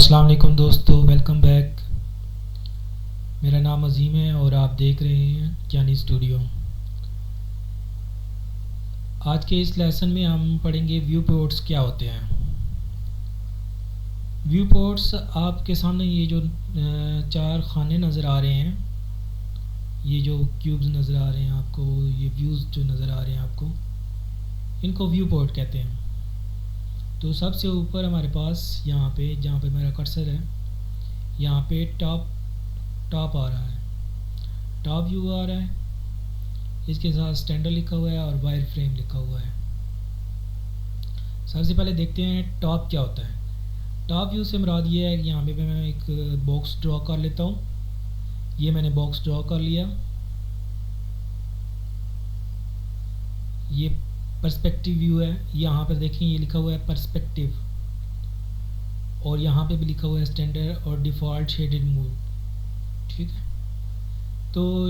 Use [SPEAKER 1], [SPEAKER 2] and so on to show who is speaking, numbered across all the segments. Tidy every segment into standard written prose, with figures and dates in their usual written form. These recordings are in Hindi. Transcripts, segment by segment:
[SPEAKER 1] अस्सलाम वालेकुम दोस्तों, वेलकम बैक। मेरा नाम अजीम है और आप देख रहे हैं ज्ञानी स्टूडियो। आज के इस लेसन में हम पढ़ेंगे व्यू पोर्ट्स क्या होते हैं। व्यू पोर्ट्स आपके सामने ये जो चार खाने नज़र आ रहे हैं, ये जो क्यूब्स नज़र आ रहे हैं आपको, ये व्यूज़ जो नज़र आ रहे हैं आपको, इनको व्यू पोर्ट कहते हैं। तो सबसे ऊपर हमारे पास यहाँ पे, जहाँ पे मेरा कर्सर है, यहाँ पे टॉप आ रहा है, टॉप व्यू आ रहा है। इसके साथ स्टैंडर्ड लिखा हुआ है और वायर फ्रेम लिखा हुआ है। सबसे पहले देखते हैं टॉप क्या होता है। टॉप व्यू से मुराद ये है कि यहाँ पे मैं एक बॉक्स ड्रॉ कर लेता हूँ। ये मैंने बॉक्स ड्रॉ कर लिया। ये पर्सपेक्टिव व्यू है। यहाँ पर देखें, ये लिखा हुआ है पर्सपेक्टिव, और यहाँ पे भी लिखा हुआ है स्टैंडर्ड और डिफ़ॉल्ट शेडेड मोड। ठीक है, तो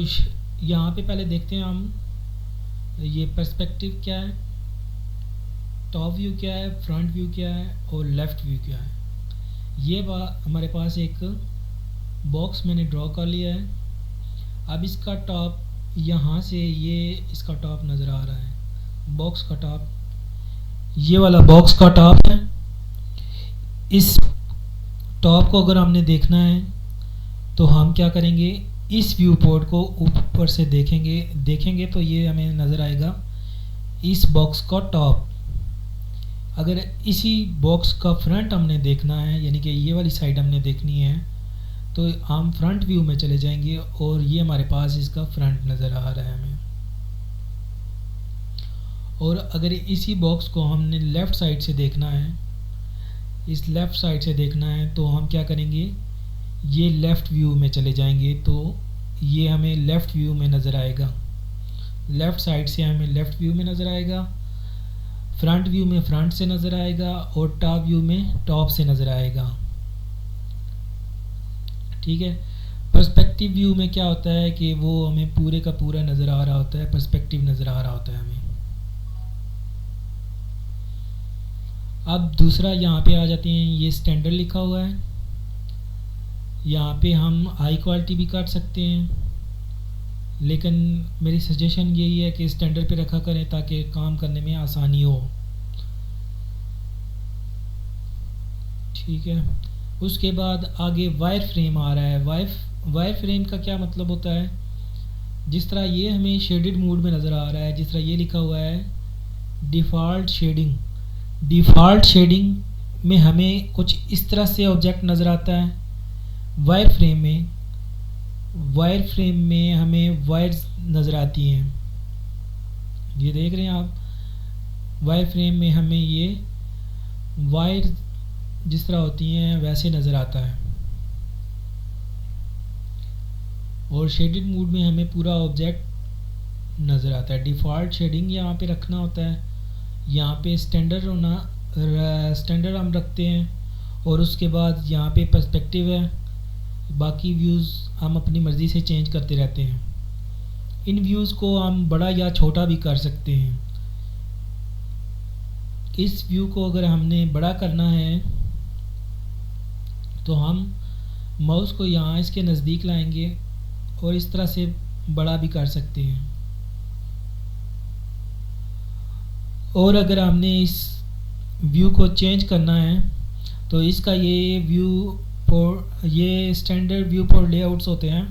[SPEAKER 1] यहाँ पे पहले देखते हैं हम ये पर्सपेक्टिव क्या है, टॉप व्यू क्या है, फ्रंट व्यू क्या है और लेफ़्ट व्यू क्या है। ये हमारे पास एक बॉक्स मैंने ड्रॉ कर लिया है। अब इसका टॉप, यहाँ से ये इसका टॉप नज़र आ रहा है, बॉक्स का टॉप, ये वाला बॉक्स का टॉप है। इस टॉप को अगर हमने देखना है तो हम क्या करेंगे, इस व्यू पोर्ट को ऊपर से देखेंगे तो ये हमें नज़र आएगा इस बॉक्स का टॉप। अगर इसी बॉक्स का फ्रंट हमने देखना है, यानी कि ये वाली साइड हमने देखनी है, तो हम फ्रंट व्यू में चले जाएंगे और ये हमारे पास इसका फ्रंट नज़र आ रहा है हमें। और अगर इसी बॉक्स को हमने लेफ़्ट साइड से देखना है, इस लेफ़्ट साइड से देखना है, तो हम क्या करेंगे, ये लेफ़्ट व्यू में चले जाएंगे तो ये हमें लेफ़्ट व्यू में नज़र आएगा। लेफ़्ट साइड से हमें लेफ़्ट व्यू में नज़र आएगा, फ्रंट व्यू में फ्रंट से नज़र आएगा और टॉप व्यू में टॉप से नज़र आएगा। ठीक है। पर्सपेक्टिव व्यू में क्या होता है कि वो हमें पूरे का पूरा नज़र आ रहा होता है, पर्सपेक्टिव नज़र आ रहा होता है हमें। अब दूसरा यहाँ पे आ जाते हैं, ये स्टैंडर्ड लिखा हुआ है। यहाँ पे हम हाई क्वालिटी भी काट सकते हैं, लेकिन मेरी सजेशन यही है कि स्टैंडर्ड पे रखा करें ताकि काम करने में आसानी हो। ठीक है। उसके बाद आगे वायर फ्रेम आ रहा है। वायर फ्रेम का क्या मतलब होता है, जिस तरह ये हमें शेडेड मोड में नज़र आ रहा है, जिस तरह ये लिखा हुआ है डिफ़ॉल्ट शेडिंग, डिफ़ॉल्ट शेडिंग में हमें कुछ इस तरह से ऑब्जेक्ट नज़र आता है। वायर फ्रेम में हमें वायर्स नज़र आती हैं, ये देख रहे हैं आप। वायर फ्रेम में हमें ये वायर जिस तरह होती हैं वैसे नज़र आता है, और शेडेड मोड में हमें पूरा ऑब्जेक्ट नज़र आता है। डिफ़ॉल्ट शेडिंग यहाँ पे रखना होता है। यहाँ पे स्टैंडर्ड हम रखते हैं, और उसके बाद यहाँ पे पर्सपेक्टिव है। बाकी व्यूज़ हम अपनी मर्ज़ी से चेंज करते रहते हैं। इन व्यूज़ को हम बड़ा या छोटा भी कर सकते हैं। इस व्यू को अगर हमने बड़ा करना है तो हम माउस को यहाँ इसके नज़दीक लाएंगे और इस तरह से बड़ा भी कर सकते हैं। और अगर हमने इस व्यू को चेंज करना है तो इसका ये स्टैंडर्ड व्यू पोर्ट लेआउट्स होते हैं,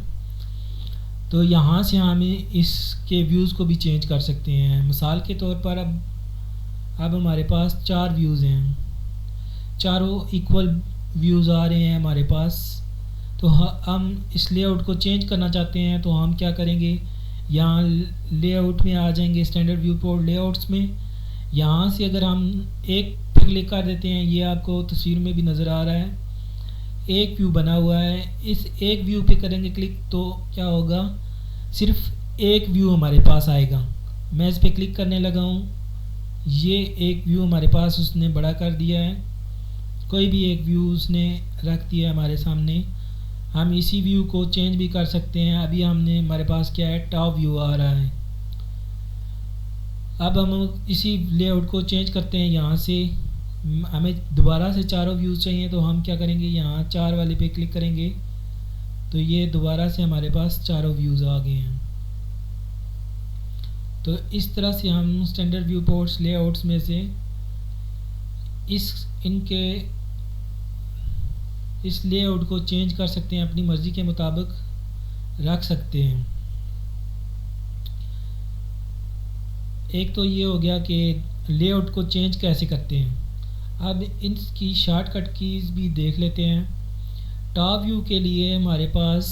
[SPEAKER 1] तो यहाँ से हम इसके व्यूज़ को भी चेंज कर सकते हैं। मिसाल के तौर पर अब हमारे पास 4 व्यूज़ हैं, चारों इक्वल व्यूज़ आ रहे हैं हमारे पास। तो हम इस लेआउट को चेंज करना चाहते हैं, तो हम क्या करेंगे, यहाँ लेआउट में आ जाएंगे, स्टैंडर्ड व्यू पोर्ट लेआउट्स में। यहाँ से अगर हम एक पे क्लिक कर देते हैं, ये आपको तस्वीर में भी नज़र आ रहा है, एक व्यू बना हुआ है। इस एक व्यू पे करेंगे क्लिक तो क्या होगा, सिर्फ एक व्यू हमारे पास आएगा। मैं इस पे क्लिक करने लगा हूँ, ये एक व्यू हमारे पास उसने बड़ा कर दिया है। कोई भी एक व्यू उसने रख दिया है हमारे सामने। हम इसी व्यू को चेंज भी कर सकते हैं। अभी हमारे पास क्या है, टॉप व्यू आ रहा है। अब हम इसी लेआउट को चेंज करते हैं यहाँ से, हमें दोबारा से चारों व्यूज़ चाहिए, तो हम क्या करेंगे, यहाँ 4 वाले पे क्लिक करेंगे तो ये दोबारा से हमारे पास चारों व्यूज़ आ गए हैं। तो इस तरह से हम स्टैंडर्ड व्यू पोर्ट्स लेआउट्स में से इस लेआउट को चेंज कर सकते हैं, अपनी मर्ज़ी के मुताबिक रख सकते हैं। एक तो ये हो गया कि लेआउट को चेंज कैसे करते हैं। अब इनकी शॉर्टकट कीज़ भी देख लेते हैं। टॉप व्यू के लिए हमारे पास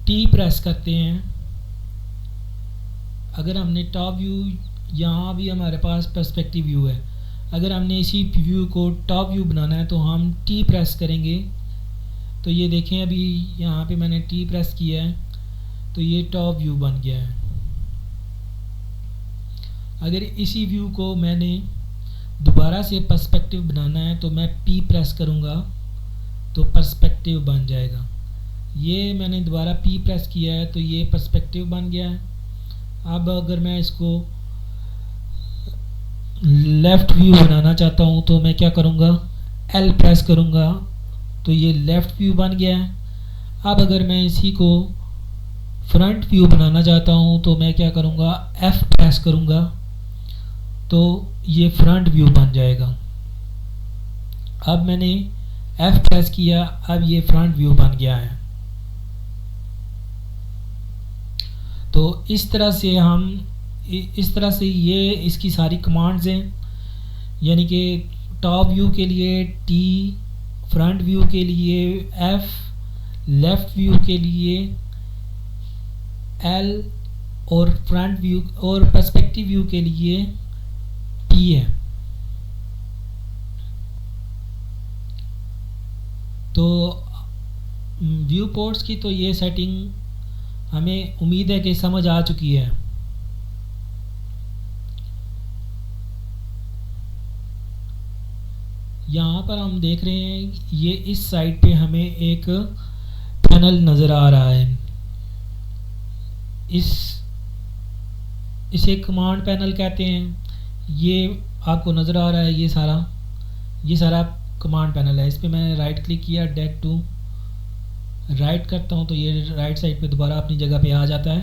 [SPEAKER 1] टी प्रेस करते हैं। अगर हमने टॉप व्यू, यहाँ भी हमारे पास पर्सपेक्टिव व्यू है, अगर हमने इसी व्यू को टॉप व्यू बनाना है तो हम टी प्रेस करेंगे। तो ये देखें, अभी यहाँ पे मैंने टी प्रेस किया है तो ये टॉप व्यू बन गया है। अगर इसी व्यू को मैंने दोबारा से पर्सपेक्टिव बनाना है तो मैं पी प्रेस करूँगा तो पर्सपेक्टिव बन जाएगा। ये मैंने दोबारा पी प्रेस किया है तो ये पर्सपेक्टिव बन गया है। अब अगर मैं इसको लेफ़्ट व्यू बनाना चाहता हूँ तो मैं क्या करूँगा, एल प्रेस करूँगा तो ये लेफ़्ट व्यू बन गया है। अब अगर मैं इसी को फ्रंट व्यू बनाना चाहता हूँ तो मैं क्या करूँगा, एफ प्रेस करूँगा तो ये फ्रंट व्यू बन जाएगा। अब मैंने एफ प्रेस किया, अब ये फ्रंट व्यू बन गया है। तो इस तरह से ये इसकी सारी कमांड्स हैं, यानी कि टॉप व्यू के लिए टी, फ्रंट व्यू के लिए एफ, लेफ़्ट व्यू के लिए एल और फ्रंट व्यू और पर्सपेक्टिव व्यू के लिए पी है। तो व्यू पोर्ट्स की तो ये सेटिंग हमें उम्मीद है कि समझ आ चुकी है। यहाँ पर हम देख रहे हैं, ये इस साइड पे हमें एक पैनल नज़र आ रहा है। इसे कमांड पैनल कहते हैं। ये आपको नज़र आ रहा है, ये सारा कमांड पैनल है। इस पर मैंने राइट क्लिक किया, डेक टू राइट करता हूँ तो ये राइट साइड पे दोबारा अपनी जगह पे आ जाता है।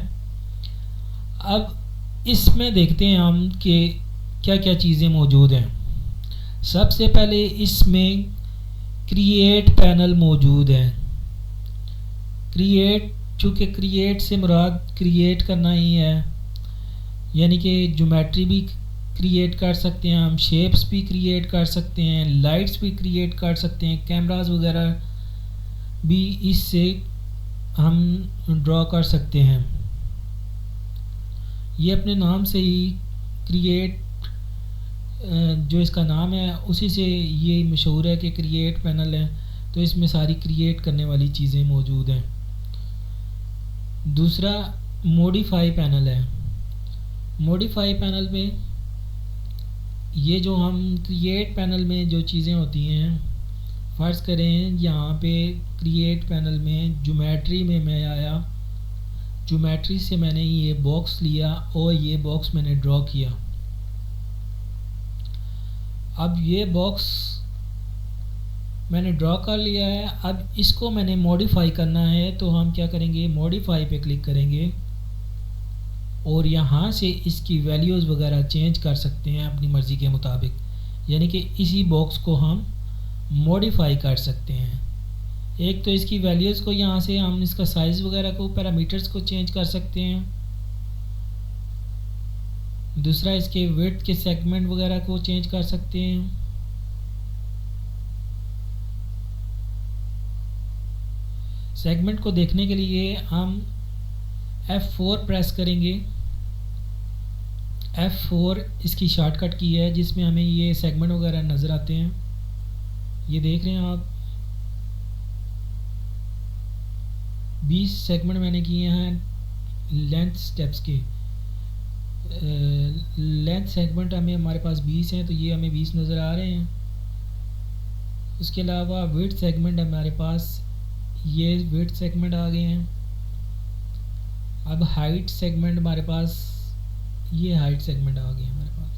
[SPEAKER 1] अब इसमें देखते हैं हम कि क्या क्या चीज़ें मौजूद हैं। सबसे पहले इसमें क्रिएट पैनल मौजूद है। चूँकि क्रिएट से मुराद क्रिएट करना ही है, यानी कि ज्योमेट्री भी क्रिएट कर सकते हैं हम, शेप्स भी क्रिएट कर सकते हैं, लाइट्स भी क्रिएट कर सकते हैं, कैमरास वगैरह भी इससे हम ड्रॉ कर सकते हैं। ये अपने नाम से ही क्रिएट, जो इसका नाम है उसी से ये मशहूर है कि क्रिएट पैनल है। तो इसमें सारी क्रिएट करने वाली चीज़ें मौजूद हैं। दूसरा मॉडिफाई पैनल है। मॉडिफाई पैनल में ये जो हम क्रिएट पैनल में जो चीज़ें होती हैं, फ़र्ज़ करें यहाँ पे क्रिएट पैनल में ज्योमेट्री में मैं आया, ज्योमेट्री से मैंने ये बॉक्स लिया और ये बॉक्स मैंने ड्रॉ किया। अब ये बॉक्स मैंने ड्रॉ कर लिया है। अब इसको मैंने मॉडिफाई करना है तो हम क्या करेंगे, मॉडिफाई पे क्लिक करेंगे और यहाँ से इसकी वैल्यूज़ वगैरह चेंज कर सकते हैं अपनी मर्ज़ी के मुताबिक, यानी कि इसी बॉक्स को हम मॉडिफाई कर सकते हैं। एक तो इसकी वैल्यूज़ को यहाँ से हम इसका साइज़ वगैरह को, पैरामीटर्स को चेंज कर सकते हैं। दूसरा इसके विड्थ के सेगमेंट वगैरह को चेंज कर सकते हैं। सेगमेंट को देखने के लिए हम F4 प्रेस करेंगे। F4 इसकी शॉर्टकट की है जिसमें हमें ये सेगमेंट वगैरह नज़र आते हैं। ये देख रहे हैं आप, 20 सेगमेंट मैंने किए हैं लेंथ स्टेप्स के। लेंथ सेगमेंट हमारे पास 20 हैं तो ये हमें 20 नज़र आ रहे हैं। उसके अलावा विड्थ सेगमेंट हमारे पास, ये विड्थ सेगमेंट आ गए हैं। अब हाइट सेगमेंट हमारे पास, ये हाइट सेगमेंट आ गए हमारे पास।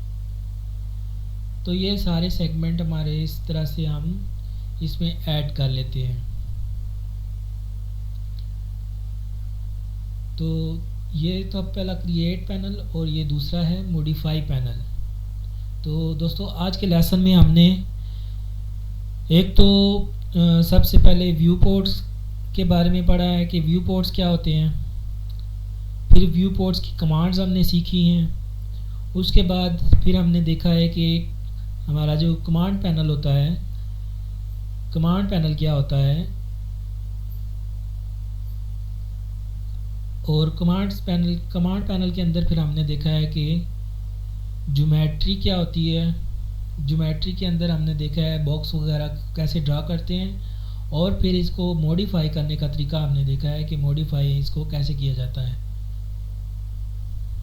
[SPEAKER 1] तो ये सारे सेगमेंट हमारे इस तरह से हम इसमें ऐड कर लेते हैं। तो ये तो पहला क्रिएट पैनल और ये दूसरा है मॉडिफाई पैनल। तो दोस्तों आज के लेसन में हमने एक तो सबसे पहले व्यू पोर्ट्स के बारे में पढ़ा है कि व्यू पोर्ट्स क्या होते हैं, फिर व्यू पोर्ट्स की कमांड्स हमने सीखी हैं, उसके बाद फिर हमने देखा है कि हमारा जो कमांड पैनल होता है, कमांड पैनल क्या होता है, और कमांड पैनल के अंदर फिर हमने देखा है कि ज्योमेट्री क्या होती है। ज्योमेट्री के अंदर हमने देखा है बॉक्स वगैरह कैसे ड्रा करते हैं, और फिर इसको मॉडिफाई करने का तरीका हमने देखा है कि मॉडिफाई इसको कैसे किया जाता है।